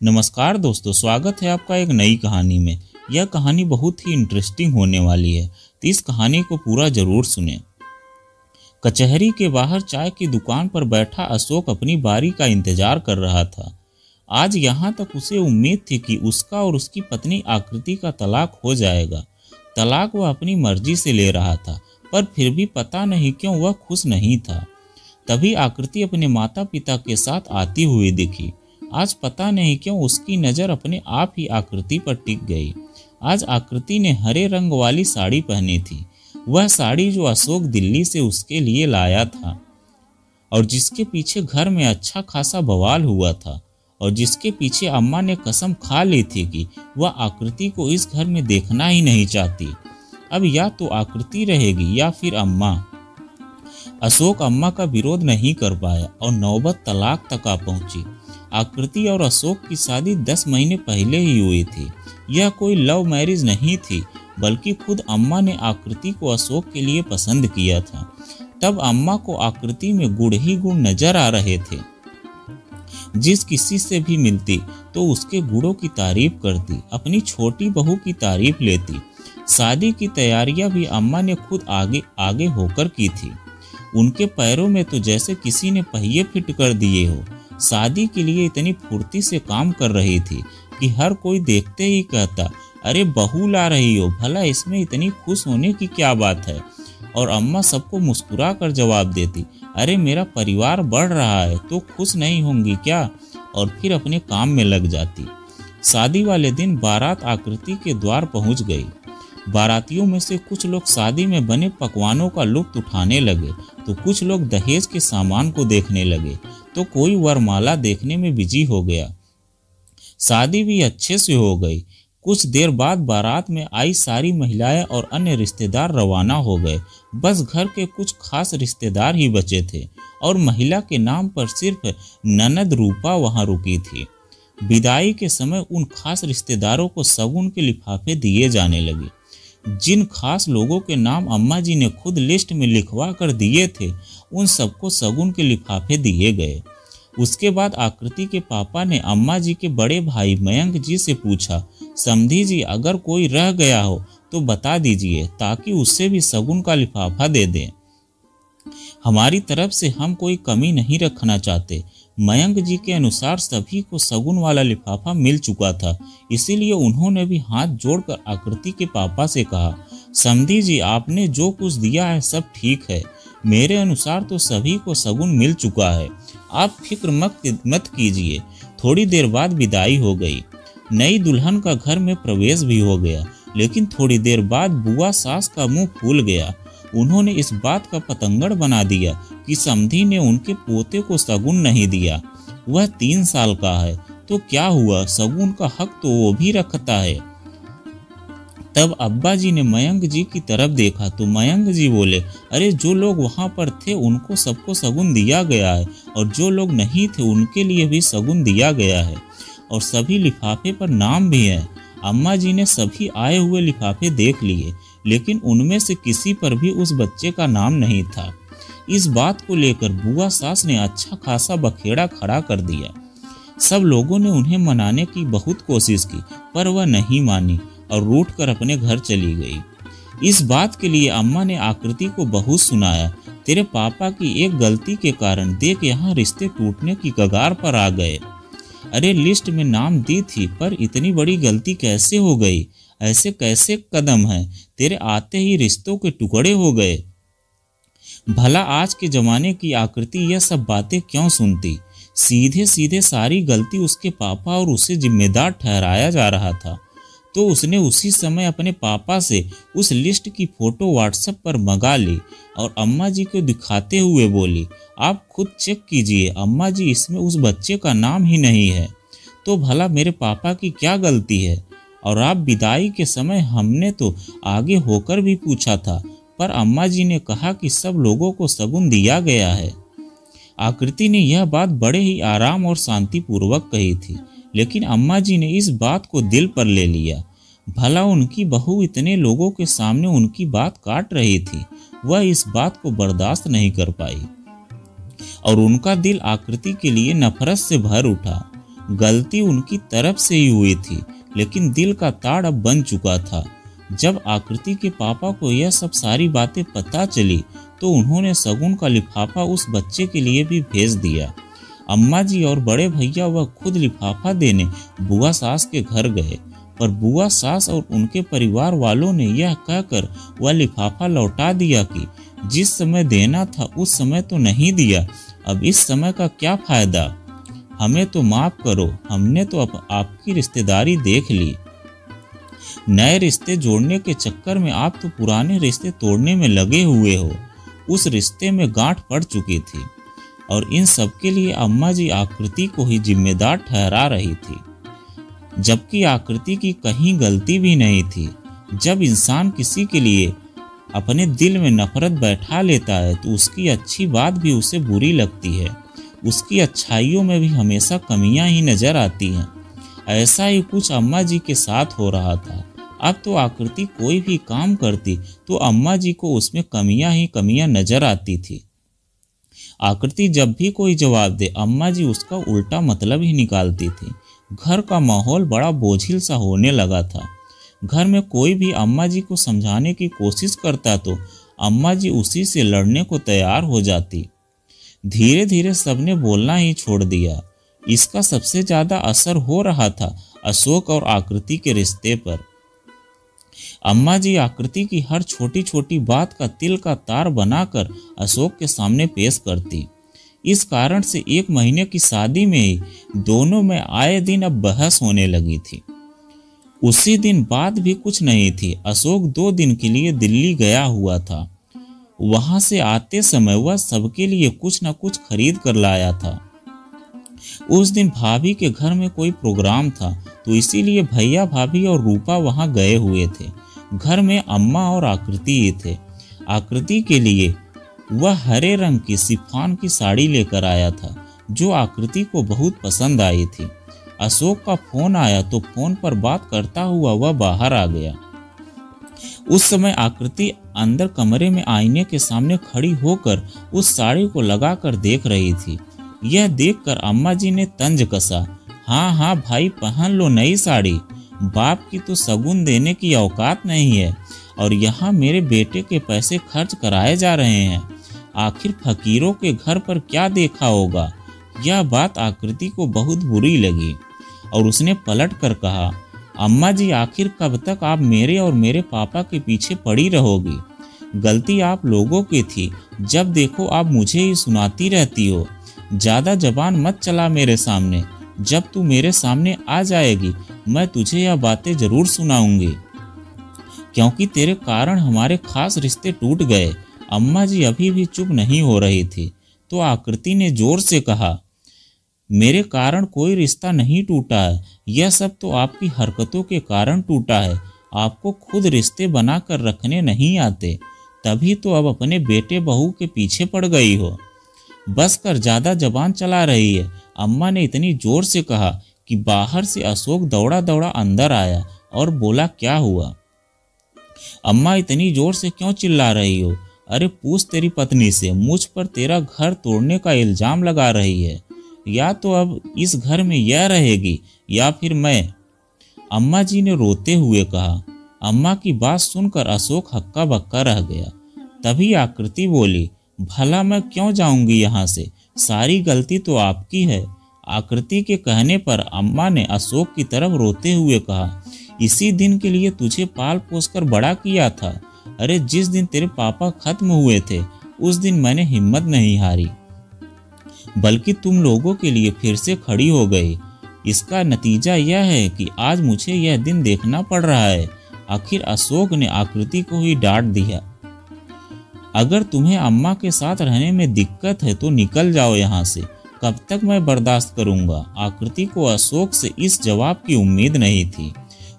नमस्कार दोस्तों, स्वागत है आपका एक नई कहानी में। यह कहानी बहुत ही इंटरेस्टिंग होने वाली है, तो इस कहानी को पूरा जरूर सुनें। कचहरी के बाहर चाय की दुकान पर बैठा अशोक अपनी बारी का इंतजार कर रहा था। आज यहाँ तक उसे उम्मीद थी कि उसका और उसकी पत्नी आकृति का तलाक हो जाएगा। तलाक वह अपनी मर्जी से ले रहा था, पर फिर भी पता नहीं क्यों वह खुश नहीं था। तभी आकृति अपने माता पिता के साथ आती हुई दिखी। आज पता नहीं क्यों उसकी नज़र अपने आप ही आकृति पर टिक गई। आज आकृति ने हरे रंग वाली साड़ी पहनी थी, वह साड़ी जो अशोक दिल्ली से उसके लिए लाया था और जिसके पीछे घर में अच्छा खासा बवाल हुआ था और जिसके पीछे अम्मा ने कसम खा ली थी कि वह आकृति को इस घर में देखना ही नहीं चाहती। अब या तो आकृति रहेगी या फिर अम्मा। अशोक अम्मा का विरोध नहीं कर पाया और नौबत तलाक तक आ पहुंची। आकृति और अशोक की शादी 10 महीने पहले ही हुई थी। यह कोई लव मैरिज नहीं थी, बल्कि खुद अम्मा ने आकृति को अशोक के लिए पसंद किया था। तब अम्मा को आकृति में गुण ही गुण नजर आ रहे थे। जिस किसी से भी मिलती तो उसके गुणों की तारीफ करती, अपनी छोटी बहू की तारीफ लेती। शादी की तैयारियां भी अम्मा ने खुद आगे होकर की थी। उनके पैरों में तो जैसे किसी ने पहिए फिट कर दिए हो। शादी के लिए इतनी फुर्ती से काम कर रही थी कि हर कोई देखते ही कहता, अरे बहू ला रही हो, भला इसमें इतनी खुश होने की क्या बात है। और अम्मा सबको मुस्कुरा कर जवाब देती, अरे मेरा परिवार बढ़ रहा है तो खुश नहीं होंगी क्या, और फिर अपने काम में लग जाती। शादी वाले दिन बारात आकृति के द्वार पहुंच गई। बारातियों में से कुछ लोग शादी में बने पकवानों का लुत्फ उठाने लगे, तो कुछ लोग दहेज के सामान को देखने लगे, तो कोई वरमाला देखने में बिजी हो गया। शादी भी अच्छे से हो गई। कुछ देर बाद बारात में आई सारी महिलाएं और अन्य रिश्तेदार रवाना हो गए। बस घर के कुछ खास रिश्तेदार ही बचे थे और महिला के नाम पर सिर्फ ननद रूपा वहां रुकी थी। विदाई के समय उन खास रिश्तेदारों को शगुन के लिफाफे दिए जाने लगे। जिन खास लोगों के नाम अम्मा जी ने खुद लिस्ट में लिखवा कर दिए थे, उन सबको शगुन के लिफाफे दिए गए। उसके बाद आकृति के पापा ने अम्मा जी के बड़े भाई मयंक जी से पूछा, समधी जी अगर कोई रह गया हो तो बता दीजिए ताकि उससे भी शगुन का लिफाफा दे दें। हमारी तरफ से हम कोई कमी नहीं रखना चाहते। मयंक जी के अनुसार सभी को शगुन वाला लिफाफा मिल चुका था, इसीलिए उन्होंने भी हाथ जोड़कर आकृति के पापा से कहा, समधी जी आपने जो कुछ दिया है सब ठीक है, मेरे अनुसार तो सभी को शगुन मिल चुका है, आप फिक्र मत कीजिए। थोड़ी देर बाद विदाई हो गई। नई दुल्हन का घर में प्रवेश भी हो गया, लेकिन थोड़ी देर बाद बुआ सास का मुंह फूल गया। उन्होंने इस बात का पतंगड़ बना दिया कि समधी ने उनके पोते को शगुन नहीं दिया। वह 3 साल का है तो क्या हुआ, शगुन का हक तो वो भी रखता है। तब अब्बा जी ने मयंक जी की तरफ देखा तो मयंक जी बोले, अरे जो लोग वहां पर थे उनको सबको शगुन दिया गया है और जो लोग नहीं थे उनके लिए भी शगुन दिया गया है और सभी लिफाफे पर नाम भी है। अम्मा जी ने सभी आए हुए लिफाफे देख लिए, लेकिन उनमें से किसी पर भी उस बच्चे का नाम नहीं था। इस बात को लेकर बुआ सास ने अच्छा खासा बखेड़ा खड़ा कर दिया। सब लोगों ने उन्हें मनाने की बहुत कोशिश की, पर वह नहीं मानी और रूठ कर अपने घर चली गई। इस बात के लिए अम्मा ने आकृति को बहुत सुनाया, तेरे पापा की एक गलती के कारण देख यहाँ रिश्ते टूटने की कगार पर आ गए। अरे लिस्ट में नाम दी थी, पर इतनी बड़ी गलती कैसे हो गई, ऐसे कैसे कदम है, तेरे आते ही रिश्तों के टुकड़े हो गए। भला आज के जमाने की आकृति यह सब बातें क्यों सुनती। सीधे सीधे सारी गलती उसके पापा और उसे जिम्मेदार ठहराया जा रहा था, तो उसने उसी समय अपने पापा से उस लिस्ट की फोटो व्हाट्सएप पर मंगा ली और अम्मा जी को दिखाते हुए बोली, आप खुद चेक कीजिए अम्मा जी, इसमें उस बच्चे का नाम ही नहीं है, तो भला मेरे पापा की क्या गलती है। और आप विदाई के समय हमने तो आगे होकर भी पूछा था, पर अम्मा जी ने कहा कि सब लोगों को शगुन दिया गया है। आकृति ने यह बात बड़े ही आराम और शांतिपूर्वक कही थी, लेकिन अम्मा जी ने इस बात को दिल पर ले लिया। भला उनकी बहू इतने लोगों के सामने उनकी बात काट रही थी, वह इस बात को बर्दाश्त नहीं कर पाई और उनका दिल आकृति के लिए नफरत से भर उठा। गलती उनकी तरफ से ही हुई थी, लेकिन दिल का ताड़ अब बन चुका था। जब आकृति के पापा को यह सब सारी बातें पता चली तो उन्होंने शगुन का लिफाफा उस बच्चे के लिए भी भेज दिया। अम्मा जी और बड़े भैया वह खुद लिफाफा देने बुआ सास के घर गए, पर बुआ सास और उनके परिवार वालों ने यह कहकर वह लिफाफा लौटा दिया कि जिस समय देना था उस समय तो नहीं दिया, अब इस समय का क्या फायदा, हमें तो माफ करो, हमने तो अब आपकी रिश्तेदारी देख ली। नए रिश्ते जोड़ने के चक्कर में आप तो पुराने रिश्ते तोड़ने में लगे हुए हो। उस रिश्ते में गांठ पड़ चुकी थी और इन सब के लिए अम्मा जी आकृति को ही जिम्मेदार ठहरा रही थी, जबकि आकृति की कहीं गलती भी नहीं थी। जब इंसान किसी के लिए अपने दिल में नफरत बैठा लेता है तो उसकी अच्छी बात भी उसे बुरी लगती है, उसकी अच्छाइयों में भी हमेशा कमियां ही नजर आती हैं। ऐसा ही कुछ अम्मा जी के साथ हो रहा था। अब तो आकृति कोई भी काम करती तो अम्मा जी को उसमें कमियां ही कमियां नजर आती थी। आकृति जब भी कोई जवाब दे अम्मा जी उसका उल्टा मतलब ही निकालती थी। घर का माहौल बड़ा बोझिल सा होने लगा था। घर में कोई भी अम्मा जी को समझाने की कोशिश करता तो अम्मा जी उसी से लड़ने को तैयार हो जाती। धीरे धीरे सबने बोलना ही छोड़ दिया। इसका सबसे ज्यादा असर हो रहा था अशोक और आकृति के रिश्ते पर। अम्मा जी आकृति की हर छोटी छोटी बात का तिल का तार बनाकर अशोक के सामने पेश करती। इस कारण से 1 महीने की शादी में ही दोनों में आए दिन अब बहस होने लगी थी। उसी दिन बात भी कुछ नहीं थी। अशोक 2 दिन के लिए दिल्ली गया हुआ था। वहां से आते समय वह सबके लिए कुछ न कुछ खरीद कर लाया था। उस दिन भाभी के घर में कोई प्रोग्राम था तो इसीलिए भैया भाभी और रूपा वहां गए हुए थे। घर में अम्मा और आकृति ही थे। आकृति के लिए वह हरे रंग की शिफॉन की साड़ी लेकर आया था जो आकृति को बहुत पसंद आई थी। अशोक का फोन आया तो फोन पर बात करता हुआ वह बाहर आ गया। उस समय आकृति अंदर कमरे में आईने के सामने खड़ी होकर उस साड़ी को लगाकर देख रही थी। यह देखकर अम्मा जी ने तंज कसा, हाँ हाँ भाई पहन लो नई साड़ी, बाप की तो शगुन देने की औकात नहीं है और यहाँ मेरे बेटे के पैसे खर्च कराए जा रहे हैं। आखिर फकीरों के घर पर क्या देखा होगा। यह बात आकृति को बहुत बुरी लगी और उसने पलट कर कहा, अम्मा जी आखिर कब तक आप मेरे और मेरे पापा के पीछे पड़ी रहोगी। गलती आप लोगों की थी, जब देखो आप मुझे ही सुनाती रहती हो। ज्यादा जबान मत चला मेरे सामने, जब तू मेरे सामने आ जाएगी मैं तुझे यह बातें जरूर सुनाऊंगी, क्योंकि तेरे कारण हमारे खास रिश्ते टूट गए। अम्मा जी अभी भी चुप नहीं हो रही थी तो आकृति ने जोर से कहा, मेरे कारण कोई रिश्ता नहीं टूटा है, यह सब तो आपकी हरकतों के कारण टूटा है। आपको खुद रिश्ते बनाकर रखने नहीं आते, तभी तो अब अपने बेटे बहू के पीछे पड़ गई हो। बस कर, ज्यादा जबान चला रही है, अम्मा ने इतनी जोर से कहा कि बाहर से अशोक दौड़ा दौड़ा अंदर आया और बोला, क्या हुआ अम्मा, इतनी जोर से क्यों चिल्ला रही हो? अरे पूछ तेरी पत्नी से, मुझ पर तेरा घर तोड़ने का इल्जाम लगा रही है। या तो अब इस घर में यह रहेगी या फिर मैं, अम्मा जी ने रोते हुए कहा। अम्मा की बात सुनकर अशोक हक्का बक्का रह गया। तभी आकृति बोली, भला मैं क्यों जाऊंगी यहाँ से, सारी गलती तो आपकी है। आकृति के कहने पर अम्मा ने अशोक की तरफ रोते हुए कहा, इसी दिन के लिए तुझे पाल पोस कर बड़ा किया था। अरे जिस दिन तेरे पापा खत्म हुए थे उस दिन मैंने हिम्मत नहीं हारी, बल्कि तुम लोगों के लिए फिर से खड़ी हो गई। इसका नतीजा यह है कि आज मुझे यह दिन देखना पड़ रहा है। आखिर अशोक ने आकृति को ही डांट दिया, अगर तुम्हें अम्मा के साथ रहने में दिक्कत है तो निकल जाओ यहाँ से, कब तक मैं बर्दाश्त करूँगा। आकृति को अशोक से इस जवाब की उम्मीद नहीं थी।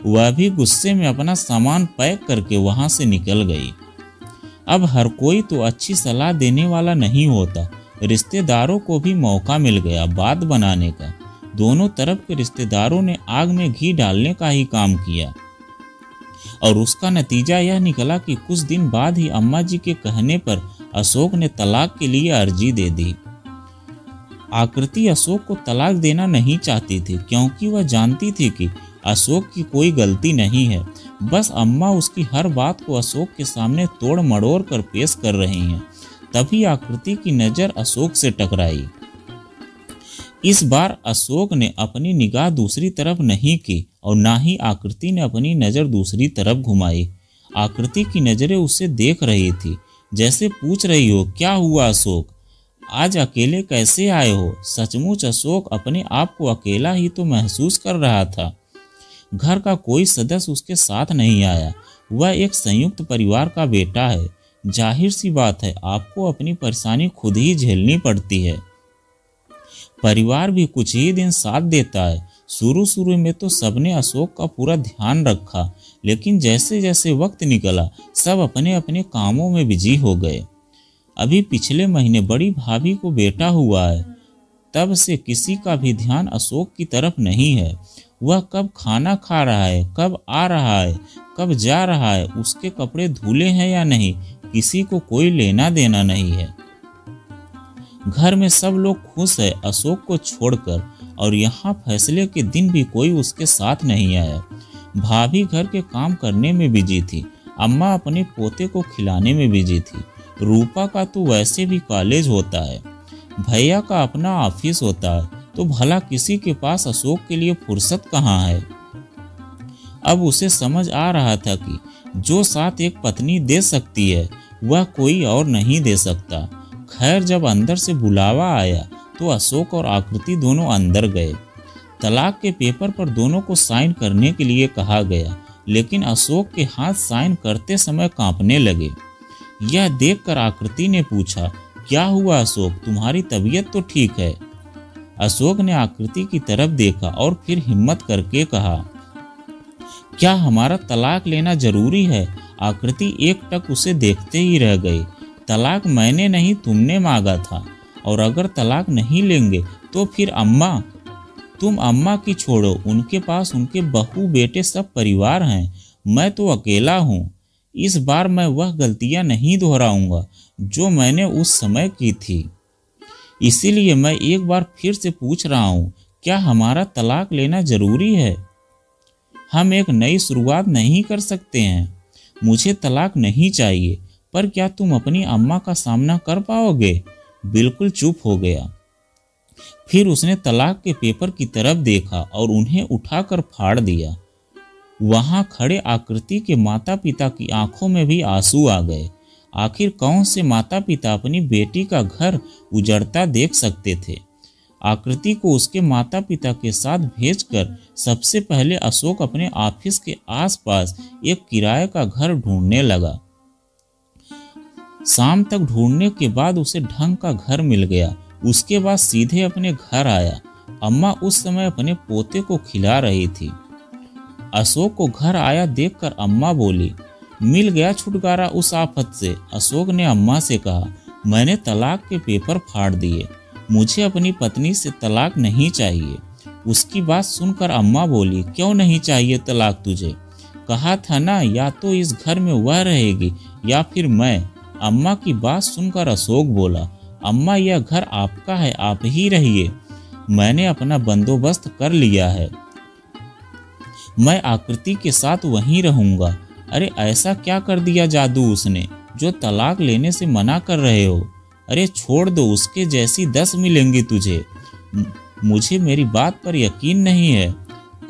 वह भी गुस्से में अपना सामान पैक करके वहाँ से निकल गई। अब हर कोई तो अच्छी सलाह देने वाला नहीं होता। रिश्तेदारों को भी मौका मिल गया बात बनाने का। दोनों तरफ के रिश्तेदारों ने आग में घी डालने का ही काम किया और उसका नतीजा यह निकला कि कुछ दिन बाद ही अम्मा जी के कहने पर अशोक ने तलाक के लिए अर्जी दे दी। आकृति अशोक को तलाक देना नहीं चाहती थी, क्योंकि वह जानती थी कि अशोक की कोई गलती नहीं है। बस अम्मा उसकी हर बात को अशोक के सामने तोड़ मड़ोड़ कर पेश कर रही हैं। तभी आकृति की नज़र अशोक से टकराई। इस बार अशोक ने अपनी निगाह दूसरी तरफ नहीं की और ना ही आकृति ने अपनी नज़र दूसरी तरफ घुमाई। आकृति की नज़रें उसे देख रही थी, जैसे पूछ रही हो, क्या हुआ अशोक, आज अकेले कैसे आए हो? सचमुच अशोक अपने आप को अकेला ही तो महसूस कर रहा था। घर का कोई सदस्य उसके साथ नहीं आया। वह एक संयुक्त परिवार का बेटा है। जाहिर सी बात है, आपको अपनी परेशानी खुद ही झेलनी पड़ती है। परिवार भी कुछ ही दिन साथ देता है। शुरू में तो सबने अशोक का पूरा ध्यान रखा, लेकिन जैसे जैसे वक्त निकला सब अपने अपने कामों में बिजी हो गए। अभी पिछले महीने बड़ी भाभी को बेटा हुआ है, तब से किसी का भी ध्यान अशोक की तरफ नहीं है। वह कब खाना खा रहा है, कब आ रहा है, कब जा रहा है, उसके कपड़े धुले हैं या नहीं, किसी को कोई लेना देना नहीं है। घर में सब लोग खुश है अशोक को छोड़कर, और यहाँ फैसले के दिन भी कोई उसके साथ नहीं आया। भाभी घर के काम करने में बिजी थी, अम्मा अपने पोते को खिलाने में बिजी थी। रूपा का तो वैसे भी कॉलेज होता है, भैया का अपना ऑफिस होता है, तो भला किसी के पास अशोक के लिए फुर्सत कहाँ है। अब उसे समझ आ रहा था कि जो साथ एक पत्नी दे सकती है वह कोई और नहीं दे सकता। खैर, जब अंदर से बुलावा आया तो अशोक और आकृति दोनों अंदर गए। तलाक के पेपर पर दोनों को साइन करने के लिए कहा गया, लेकिन अशोक के हाथ साइन करते समय कांपने लगे। यह देखकर आकृति ने पूछा, क्या हुआ अशोक, तुम्हारी तबीयत तो ठीक है? अशोक ने आकृति की तरफ देखा और फिर हिम्मत करके कहा, क्या हमारा तलाक लेना जरूरी है? आकृति एकटक उसे देखते ही रह गई। तलाक मैंने नहीं, तुमने मांगा था, और अगर तलाक नहीं लेंगे तो फिर अम्मा, तुम अम्मा की छोड़ो, उनके पास उनके बहू बेटे सब परिवार हैं, मैं तो अकेला हूँ। इस बार मैं वह गलतियाँ नहीं दोहराऊंगा जो मैंने उस समय की थी। इसीलिए मैं एक बार फिर से पूछ रहा हूँ, क्या हमारा तलाक लेना जरूरी है? हम एक नई शुरुआत नहीं कर सकते हैं? मुझे तलाक नहीं चाहिए, पर क्या तुम अपनी अम्मा का सामना कर पाओगे? बिल्कुल चुप हो गया। फिर उसने तलाक के पेपर की तरफ देखा और उन्हें उठाकर फाड़ दिया। वहां खड़े आकृति के माता पिता की आंखों में भी आंसू आ गए। आखिर कौन से माता पिता अपनी बेटी का घर उजड़ता देख सकते थे? आकृति को उसके माता पिता के साथ भेजकर सबसे पहले अशोक अपने ऑफिस के आसपास एक किराए का घर ढूंढने लगा। शाम तक ढूंढने के बाद उसे ढंग का घर मिल गया। उसके बाद सीधे अपने घर आया। अम्मा उस समय अपने पोते को खिला रही थी। अशोक को घर आया देखकर अम्मा बोली, मिल गया छुटकारा उस आफत से। अशोक ने अम्मा से कहा, मैंने तलाक के पेपर फाड़ दिए, मुझे अपनी पत्नी से तलाक नहीं चाहिए। उसकी बात सुनकर अम्मा बोली, क्यों नहीं चाहिए तलाक तुझे? कहा था ना, या तो इस घर में वह रहेगी या फिर मैं। अम्मा की बात सुनकर अशोक बोला, अम्मा यह घर आपका है, आप ही रहिए, मैंने अपना बंदोबस्त कर लिया है, मैं आकृति के साथ वहीं रहूंगा। अरे ऐसा क्या कर दिया जादू उसने जो तलाक लेने से मना कर रहे हो? अरे छोड़ दो, उसके जैसी 10 मिलेंगी तुझे। मुझे मेरी बात पर यकीन नहीं है।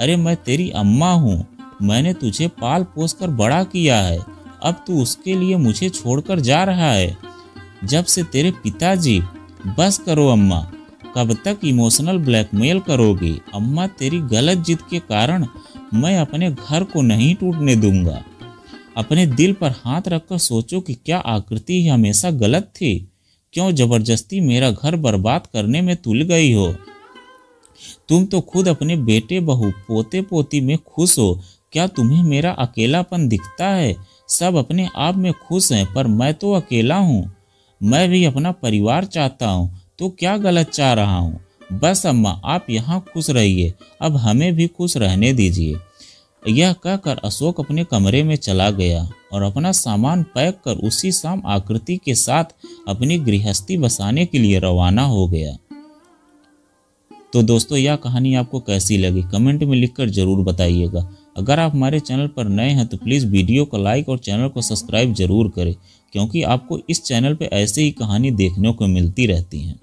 अरे मैं तेरी अम्मा हूँ, मैंने तुझे पाल पोस कर बड़ा किया है, अब तू उसके लिए मुझे छोड़कर जा रहा है। जब से तेरे पिताजी। बस करो अम्मा, कब तक इमोशनल ब्लैकमेल करोगी? अम्मा तेरी गलत जिद के कारण मैं अपने घर को नहीं टूटने दूंगा। अपने दिल पर हाथ रखकर सोचो कि क्या आकृति ही हमेशा गलत थी? क्यों जबरदस्ती मेरा घर बर्बाद करने में तुल गई हो? तुम तो खुद अपने बेटे बहू पोते पोती में खुश हो, क्या तुम्हें मेरा अकेलापन दिखता है? सब अपने आप में खुश हैं, पर मैं तो अकेला हूँ। मैं भी अपना परिवार चाहता हूँ, तो क्या गलत चाह रहा हूँ? बस अम्मा आप यहाँ खुश रहिए, अब हमें भी खुश रहने दीजिए। यह कहकर अशोक अपने कमरे में चला गया और अपना सामान पैक कर उसी शाम आकृति के साथ अपनी गृहस्थी बसाने के लिए रवाना हो गया। तो दोस्तों यह कहानी आपको कैसी लगी कमेंट में लिखकर ज़रूर बताइएगा। अगर आप हमारे चैनल पर नए हैं तो प्लीज़ वीडियो को लाइक और चैनल को सब्सक्राइब जरूर करें, क्योंकि आपको इस चैनल पर ऐसे ही कहानी देखने को मिलती रहती हैं।